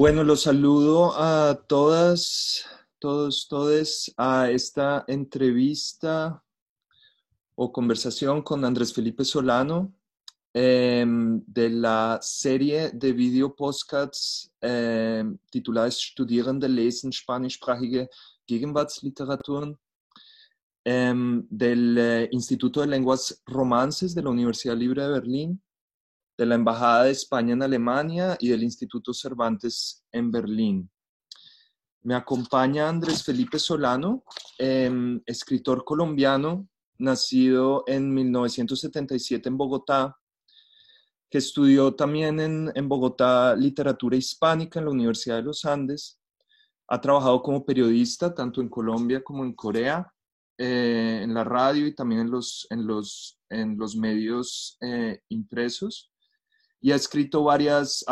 Bueno, los saludo a todas, todos, todes a esta entrevista o conversación con Andrés Felipe Solano de la serie de video podcasts titulada Studierende lesen spanischsprachige Gegenwartsliteraturen del Instituto de Lenguas Romances de la Universidad Libre de Berlín, de la Embajada de España en Alemania y del Instituto Cervantes en Berlín. Me acompaña Andrés Felipe Solano, escritor colombiano, nacido en 1977 en Bogotá, que estudió también en Bogotá literatura hispánica en la Universidad de los Andes. Ha trabajado como periodista tanto en Colombia como en Corea, en la radio y también en los medios impresos. Y ha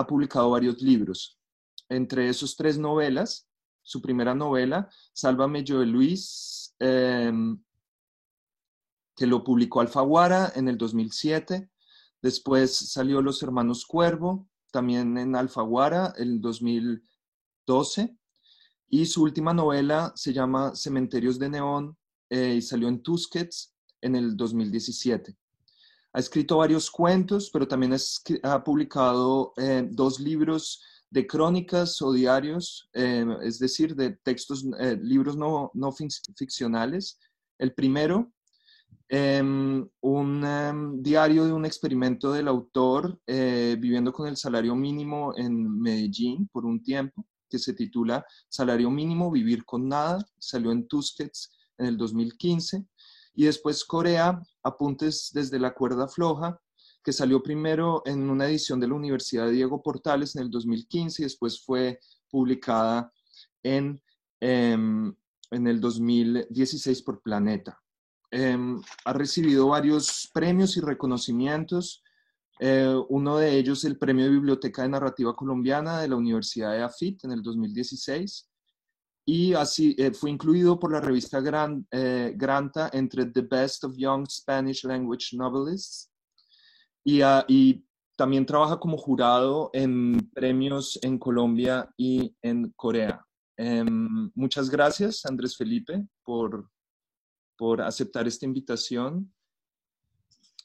publicado varios libros. Entre esos tres novelas, su primera novela, Sálvame Joe Luis, que lo publicó Alfaguara en el 2007. Después salió Los Hermanos Cuervo, también en Alfaguara, en el 2012. Y su última novela se llama Cementerios de Neón y salió en Tusquets en el 2017. Ha escrito varios cuentos, pero también ha publicado dos libros de crónicas o diarios, es decir, de textos, libros no ficcionales. El primero, un diario de un experimento del autor viviendo con el salario mínimo en Medellín por un tiempo, que se titula Salario Mínimo, Vivir con Nada, salió en Tusquets en el 2015. Y después Corea, Apuntes desde la cuerda floja, que salió primero en una edición de la Universidad Diego Portales en el 2015 y después fue publicada en, en el 2016 por Planeta. Ha recibido varios premios y reconocimientos. Uno de ellos, el Premio de Biblioteca de Narrativa Colombiana de la Universidad de AFIT en el 2016. Y así fue incluido por la revista Granta entre The Best of Young Spanish Language Novelists. Y también trabaja como jurado en premios en Colombia y en Corea. Muchas gracias, Andrés Felipe, por aceptar esta invitación.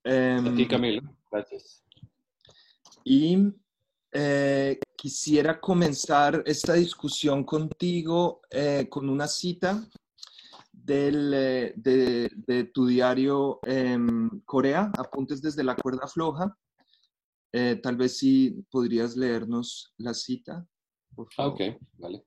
A ti, Camilo. Gracias. Y quisiera comenzar esta discusión contigo con una cita de tu diario Corea, Apuntes desde la cuerda floja. Tal vez sí podrías leernos la cita, por favor. Ok, vale.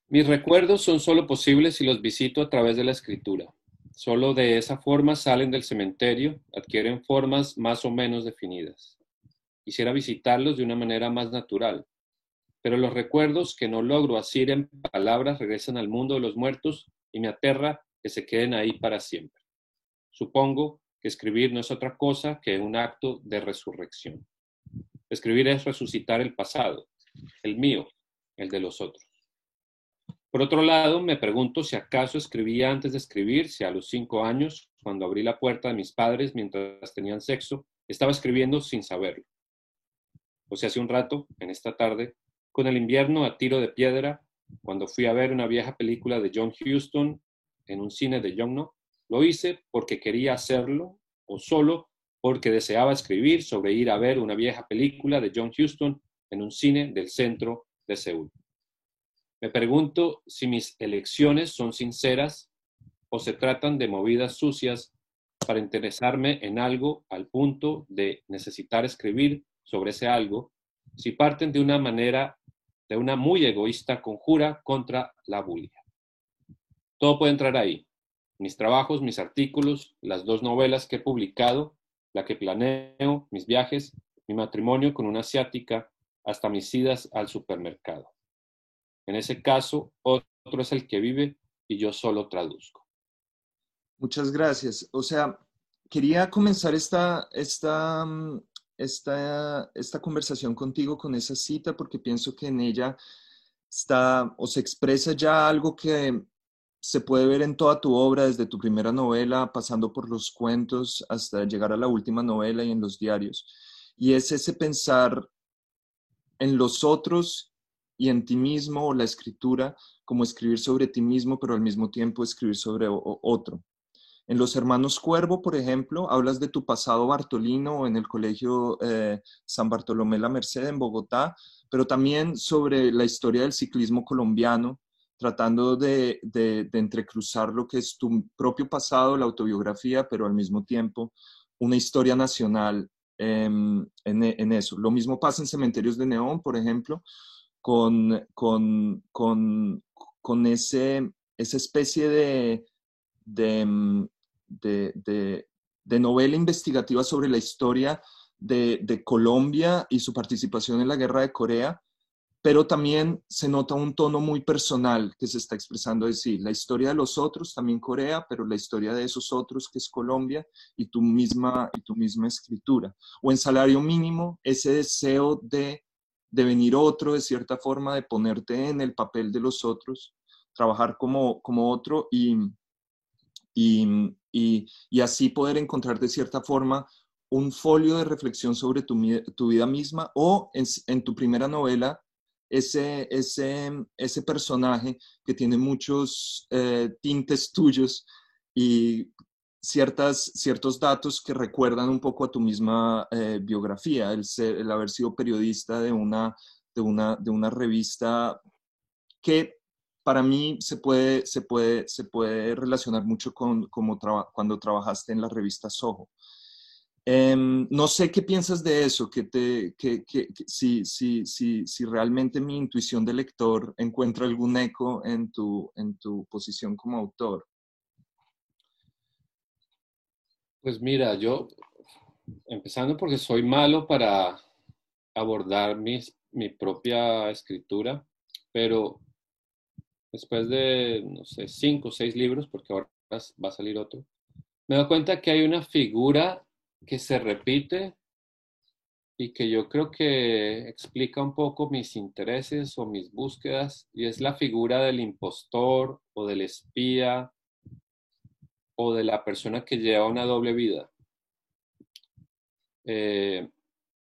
Mis recuerdos son solo posibles si los visito a través de la escritura. Solo de esa forma salen del cementerio, adquieren formas más o menos definidas. Quisiera visitarlos de una manera más natural, pero los recuerdos que no logro asir en palabras regresan al mundo de los muertos y me aterra que se queden ahí para siempre. Supongo que escribir no es otra cosa que un acto de resurrección. Escribir es resucitar el pasado, el mío, el de los otros. Por otro lado, me pregunto si acaso escribía antes de escribir, si a los 5 años, cuando abrí la puerta de mis padres mientras tenían sexo, estaba escribiendo sin saberlo. O si hace un rato, en esta tarde, con el invierno a tiro de piedra, cuando fui a ver una vieja película de John Huston en un cine de Yonno, lo hice porque quería hacerlo o solo porque deseaba escribir sobre ir a ver una vieja película de John Huston en un cine del centro de Seúl. Me pregunto si mis elecciones son sinceras o se tratan de movidas sucias para interesarme en algo al punto de necesitar escribir sobre ese algo, si parten de una muy egoísta conjura contra la bulia. Todo puede entrar ahí. Mis trabajos, mis artículos, las 2 novelas que he publicado, la que planeo, mis viajes, mi matrimonio con una asiática, hasta mis idas al supermercado. En ese caso, otro es el que vive y yo solo traduzco. Muchas gracias. O sea, quería comenzar esta conversación contigo con esa cita porque pienso que en ella está o se expresa ya algo que se puede ver en toda tu obra, desde tu primera novela, pasando por los cuentos, hasta llegar a la última novela y en los diarios. Y es ese pensar en los otros y en ti mismo, o la escritura como escribir sobre ti mismo, pero al mismo tiempo escribir sobre otro. En Los Hermanos Cuervo, por ejemplo, hablas de tu pasado bartolino en el colegio San Bartolomé La Merced en Bogotá, pero también sobre la historia del ciclismo colombiano, tratando de entrecruzar lo que es tu propio pasado, la autobiografía, pero al mismo tiempo una historia nacional en eso. Lo mismo pasa en Cementerios de Neón, por ejemplo, con esa especie de, de, de, de novela investigativa sobre la historia de Colombia y su participación en la guerra de Corea, pero también se nota un tono muy personal que se está expresando, es decir, la historia de los otros, también Corea, pero la historia de esos otros que es Colombia y tu misma escritura. O en Salario Mínimo, ese deseo de venir otro, de cierta forma, de ponerte en el papel de los otros, trabajar como otro y así poder encontrar de cierta forma un folio de reflexión sobre tu vida misma o en tu primera novela, ese personaje que tiene muchos tintes tuyos y ciertos datos que recuerdan un poco a tu misma biografía, el haber sido periodista de una revista que para mí se puede relacionar mucho con cuando trabajaste en la revista Soho. No sé qué piensas de eso, si realmente mi intuición de lector encuentra algún eco en tu posición como autor. Pues mira, yo, empezando porque soy malo para abordar mi propia escritura, pero después de, no sé, 5 o 6 libros, porque ahora va a salir otro, me doy cuenta que hay una figura que se repite y que yo creo que explica un poco mis intereses o mis búsquedas, y es la figura del impostor o del espía o de la persona que lleva una doble vida. Eh,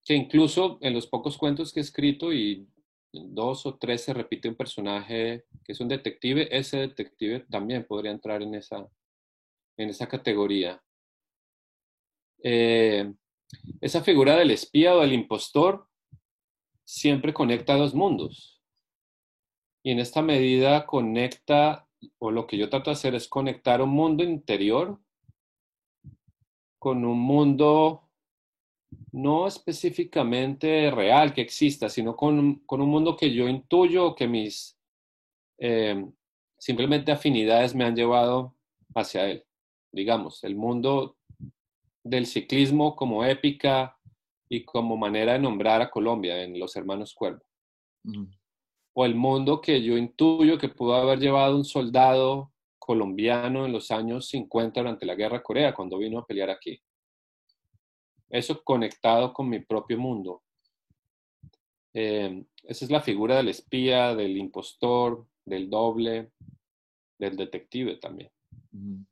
que incluso en los pocos cuentos que he escrito, y 2 o 3 se repite un personaje que es un detective, ese detective también podría entrar en esa categoría. Eh, esa figura del espía o del impostor siempre conecta dos mundos, y en esta medida conecta, o lo que yo trato de hacer es conectar un mundo interior con un mundo no específicamente real que exista, sino con un mundo que yo intuyo, que mis eh, simplemente afinidades me han llevado hacia él. Digamos, el mundo del ciclismo como épica y como manera de nombrar a Colombia en Los Hermanos Cuervo. Mm. O el mundo que yo intuyo que pudo haber llevado un soldado colombiano en los años 50 durante la Guerra de Corea, cuando vino a pelear aquí. Eso conectado con mi propio mundo. Esa es la figura del espía, del impostor, del doble, del detective también. Mm.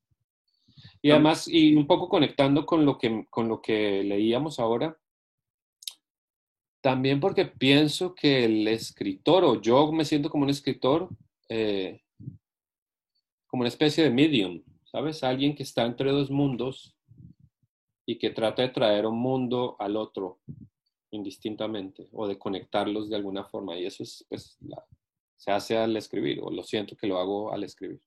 Y además, y un poco conectando con lo que leíamos ahora, también porque pienso que el escritor, o yo me siento como un escritor, eh, como una especie de medium, ¿sabes? Alguien que está entre dos mundos y que trata de traer un mundo al otro indistintamente, o de conectarlos de alguna forma. Y eso es, pues, se hace al escribir, o lo siento que lo hago al escribir.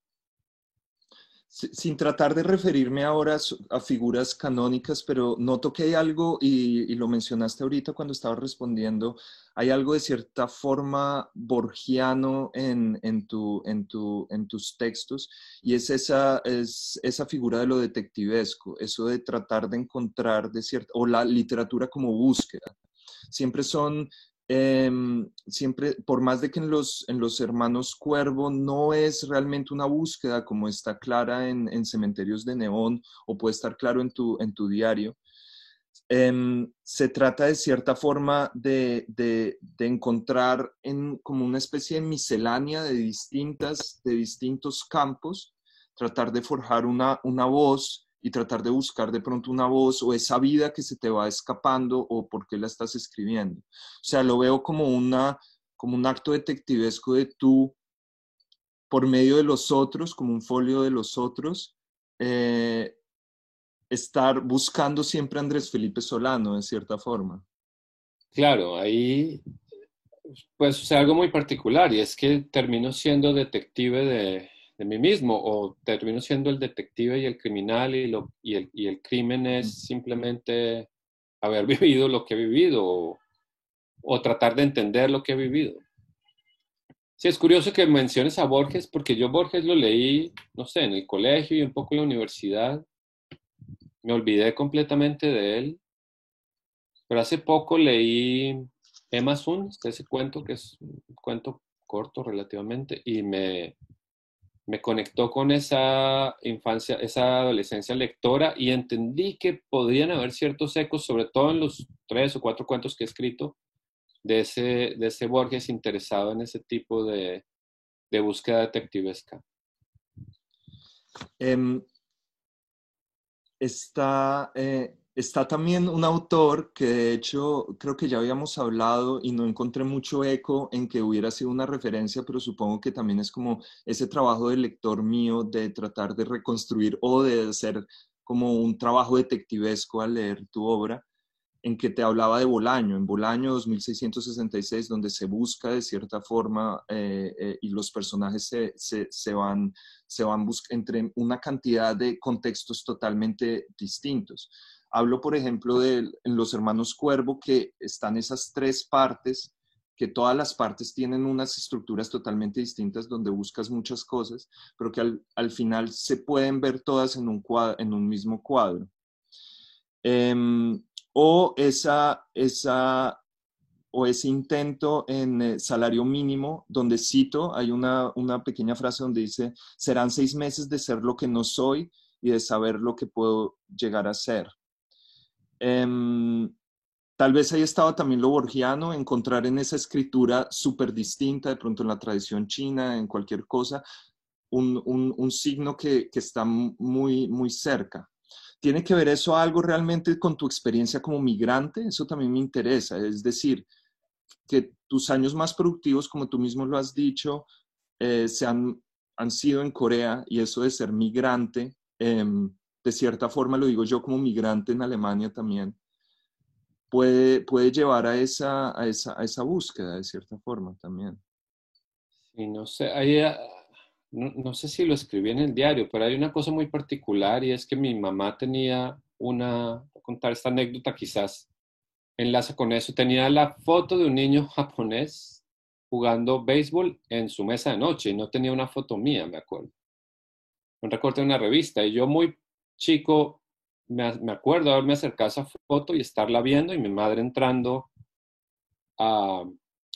Sin tratar de referirme ahora a figuras canónicas, pero noto que hay algo, y lo mencionaste ahorita cuando estaba respondiendo, hay algo de cierta forma borgiano en tus textos, y es esa figura de lo detectivesco, eso de tratar de encontrar o la literatura como búsqueda. Siempre son siempre, por más de que en los Hermanos Cuervo no es realmente una búsqueda como está clara en Cementerios de Neón o puede estar claro en tu diario, se trata de cierta forma de encontrar como una especie de miscelánea de distintos campos, tratar de forjar una voz y tratar de buscar de pronto una voz o esa vida que se te va escapando o por qué la estás escribiendo. O sea, lo veo como como un acto detectivesco de tú, por medio de los otros, como un folio de los otros, eh, estar buscando siempre a Andrés Felipe Solano, de cierta forma. Claro, ahí pues sucede algo muy particular y es que termino siendo detective de mí mismo o termino siendo el detective y el criminal y el crimen es simplemente haber vivido lo que he vivido o tratar de entender lo que he vivido. Sí, es curioso que menciones a Borges porque yo Borges lo leí, no sé, en el colegio y un poco en la universidad. Me olvidé completamente de él, pero hace poco leí Emma Suns, ese cuento que es un cuento corto relativamente, y me conectó con esa infancia, esa adolescencia lectora y entendí que podrían haber ciertos ecos, sobre todo en los 3 o 4 cuentos que he escrito, de ese Borges interesado en ese tipo de búsqueda detectivesca. Em, está también un autor que de hecho creo que ya habíamos hablado y no encontré mucho eco en que hubiera sido una referencia, pero supongo que también es como ese trabajo de lector mío de tratar de reconstruir o de hacer como un trabajo detectivesco al leer tu obra, en que te hablaba de Bolaño, en Bolaño 2666, donde se busca de cierta forma y los personajes se van entre una cantidad de contextos totalmente distintos. Hablo, por ejemplo, en Los Hermanos Cuervo, que están esas tres partes, que todas las partes tienen unas estructuras totalmente distintas, donde buscas muchas cosas, pero que al final se pueden ver todas en un mismo cuadro. O o ese intento en salario mínimo, donde cito, hay una pequeña frase donde dice, serán 6 meses de ser lo que no soy y de saber lo que puedo llegar a ser. Tal vez ahí estaba también lo borgiano, encontrar en esa escritura súper distinta, de pronto en la tradición china, en cualquier cosa, un signo que está muy cerca. ¿Tiene que ver eso algo realmente con tu experiencia como migrante? Eso también me interesa. Es decir, que tus años más productivos, como tú mismo lo has dicho, han sido en Corea y eso de ser migrante, de cierta forma lo digo yo como migrante en Alemania también, puede llevar a a esa búsqueda de cierta forma también. Y no sé, no sé si lo escribí en el diario, pero hay una cosa muy particular y es que mi mamá tenía voy a contar esta anécdota quizás enlaza con eso, tenía la foto de un niño japonés jugando béisbol en su mesa de noche y no tenía una foto mía, me acuerdo. Un recorte de una revista y yo muy chico me acuerdo haberme acercado a esa foto y estarla viendo y mi madre entrando a,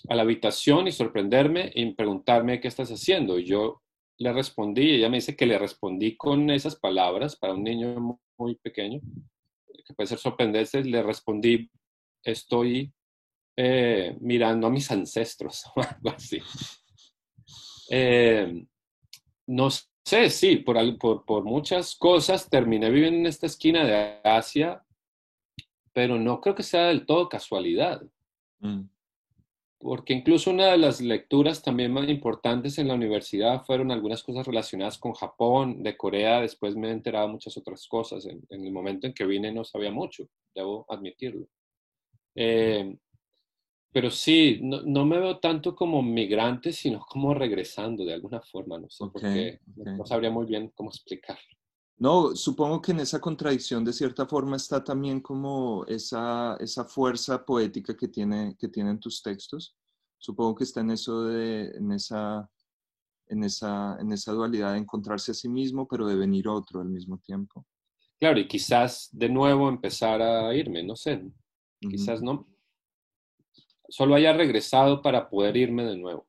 a la habitación y sorprenderme y preguntarme qué estás haciendo. Y yo le respondí, y ella me dice que le respondí con esas palabras para un niño muy pequeño, que puede ser sorprendente, le respondí, estoy mirando a mis ancestros o algo así. Eh, no sé, sí, por muchas cosas terminé viviendo en esta esquina de Asia, pero no creo que sea del todo casualidad. Mm, Porque incluso una de las lecturas también más importantes en la universidad fueron algunas cosas relacionadas con Japón, de Corea, después me he enterado muchas otras cosas. En el momento en que vine no sabía mucho, debo admitirlo. Eh, pero sí, no me veo tanto como migrante, sino como regresando de alguna forma, no sé ok, por qué, ok. no sabría muy bien cómo explicarlo. No, supongo que en esa contradicción de cierta forma está también como esa fuerza poética que tienen tus textos. Supongo que está en eso en esa dualidad de encontrarse a sí mismo, pero de venir otro al mismo tiempo. Claro, y quizás de nuevo empezar a irme, no sé, Ujú. quizás no, solo haya regresado para poder irme de nuevo,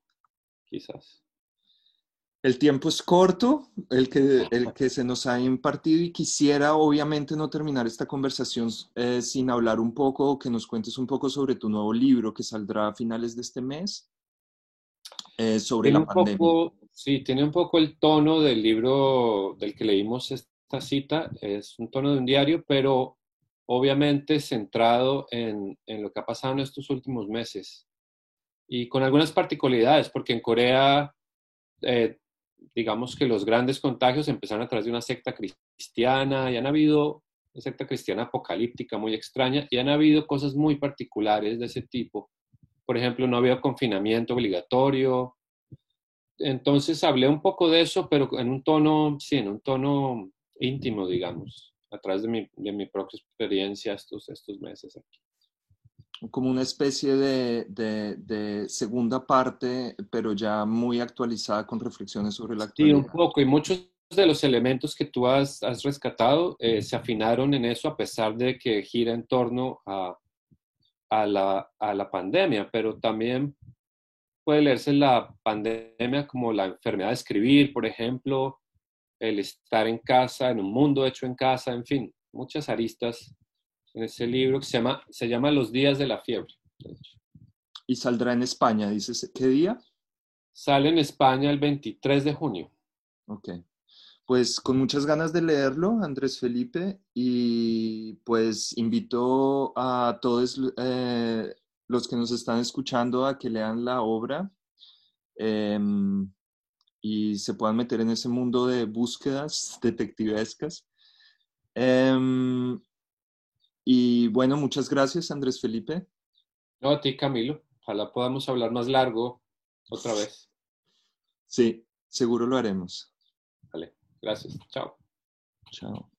quizás. El tiempo es corto, el que se nos ha impartido y quisiera obviamente no terminar esta conversación sin hablar un poco o que nos cuentes un poco sobre tu nuevo libro que saldrá a finales de este mes sobre Tiene la un pandemia. poco, sí, tiene un poco el tono del libro del que leímos cita es un tono de un diario, pero obviamente centrado en lo que ha pasado en estos últimos meses y con algunas particularidades, porque en Corea, eh, digamos que los grandes contagios empezaron a través de una secta cristiana y han habido una secta cristiana apocalíptica muy extraña y han habido cosas muy particulares de ese tipo. Por ejemplo, no había confinamiento obligatorio. Entonces hablé un poco de eso, pero en un tono, sí, en un tono íntimo, digamos, a través de mi propia experiencia estos meses aquí. Como una especie de segunda parte, pero ya muy actualizada con reflexiones sobre la Sí, un actualidad. poco, y muchos de los elementos que tú has rescatado se afinaron en eso a pesar de que gira en torno a la pandemia, pero también puede leerse la pandemia como la enfermedad de escribir, por ejemplo, el estar en casa, en un mundo hecho en casa, en fin, muchas aristas en ese libro que se llama Los días de la fiebre. De hecho. Y saldrá en España, dices, ¿qué día? Sale en España el 23 de junio. Ok. Pues con muchas ganas de leerlo, Andrés Felipe, y pues invito a todos los que nos están escuchando a que lean la obra em, y se puedan meter en ese mundo de búsquedas detectivescas. Em, y bueno, muchas gracias, Andrés Felipe. No, a ti, Camilo. Ojalá podamos hablar más largo otra vez. Sí, seguro lo haremos. Vale, gracias. Chao. Chao.